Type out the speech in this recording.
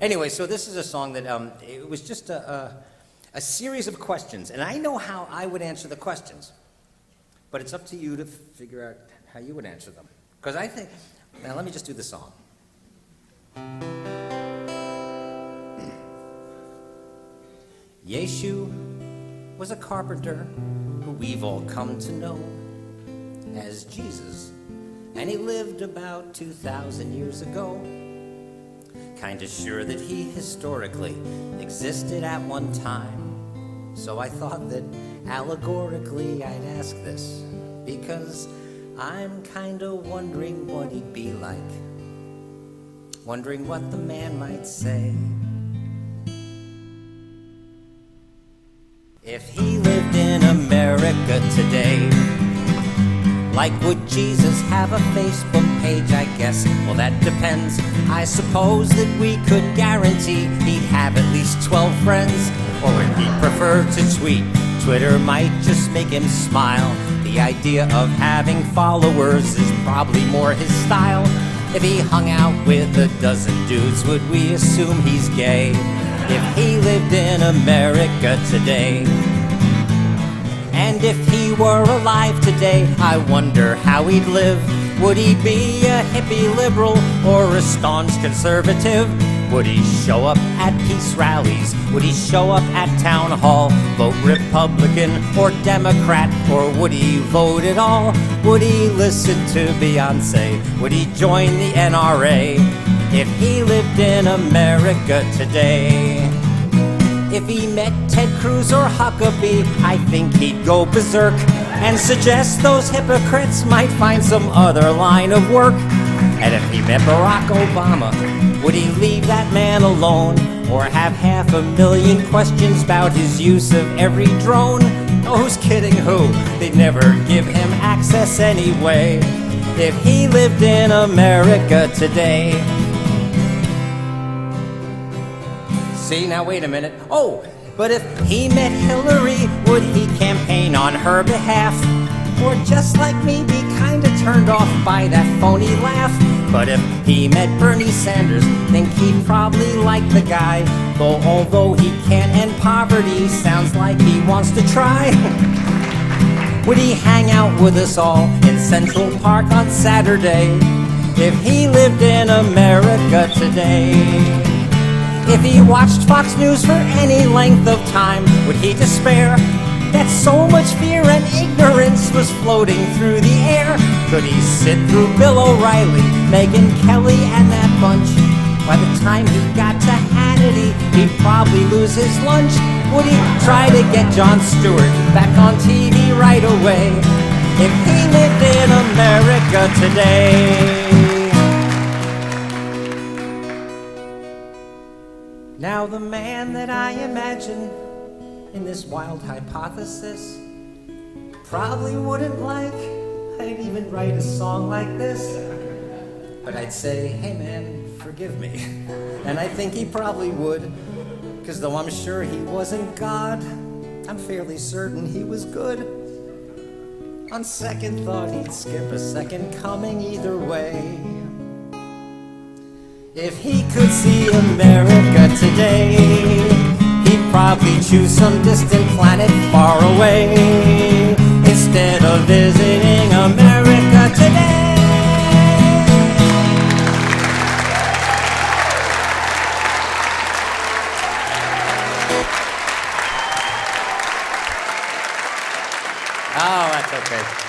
Anyway, so this is a song that it was just a series of questions, and I know how I would answer the questions, but it's up to you to figure out how you would answer them. Because I think, now let me just do the song. Yeshu was a carpenter who we've all come to know as Jesus, and he lived about 2,000 years ago. Kinda sure that he historically existed at one time, so I thought that allegorically I'd ask this, because I'm kinda wondering what he'd be like, wondering what the man might say if he lived in America today. Like, would Jesus have a Facebook page, I guess? Well, that depends. I suppose that we could guarantee he'd have at least 12 friends. Or would he prefer to tweet? Twitter might just make him smile. The idea of having followers is probably more his style. If he hung out with a dozen dudes, would we assume he's gay? If he lived in America today. And if he were alive today, I wonder how he'd live. Would he be a hippie liberal or a staunch conservative? Would he show up at peace rallies? Would he show up at town hall? Vote Republican or Democrat? Or would he vote at all? Would he listen to Beyonce? Would he join the NRA? If he lived in America today. If he met Ted Cruz or Huckabee, I think he'd go berserk and suggest those hypocrites might find some other line of work. And if he met Barack Obama, would he leave that man alone? Or have 500,000 questions about his use of every drone? Oh, who's kidding who? They'd never give him access anyway. If he lived in America today. See, now wait a minute. Oh, but if he met Hillary, would he campaign on her behalf? Or just like me, be kinda turned off by that phony laugh? But if he met Bernie Sanders, think he'd probably like the guy. Though although he can't end poverty, sounds like he wants to try. Would he hang out with us all in Central Park on Saturday? If he lived in America today. If he watched Fox News for any length of time, would he despair that so much fear and ignorance was floating through the air? Could he sit through Bill O'Reilly, Megyn Kelly, and that bunch? By the time he got to Hannity, he'd probably lose his lunch. Would he try to get Jon Stewart back on TV right away? If he lived in America today. Now the man that I imagine in this wild hypothesis probably wouldn't like I'd even write a song like this. But I'd say, hey man, forgive me. And I think he probably would, because though I'm sure he wasn't God, I'm fairly certain he was good. On second thought, he'd skip a second coming either way. If he could see America today, he'd probably choose some distant planet far away instead of visiting America today. Oh, that's okay.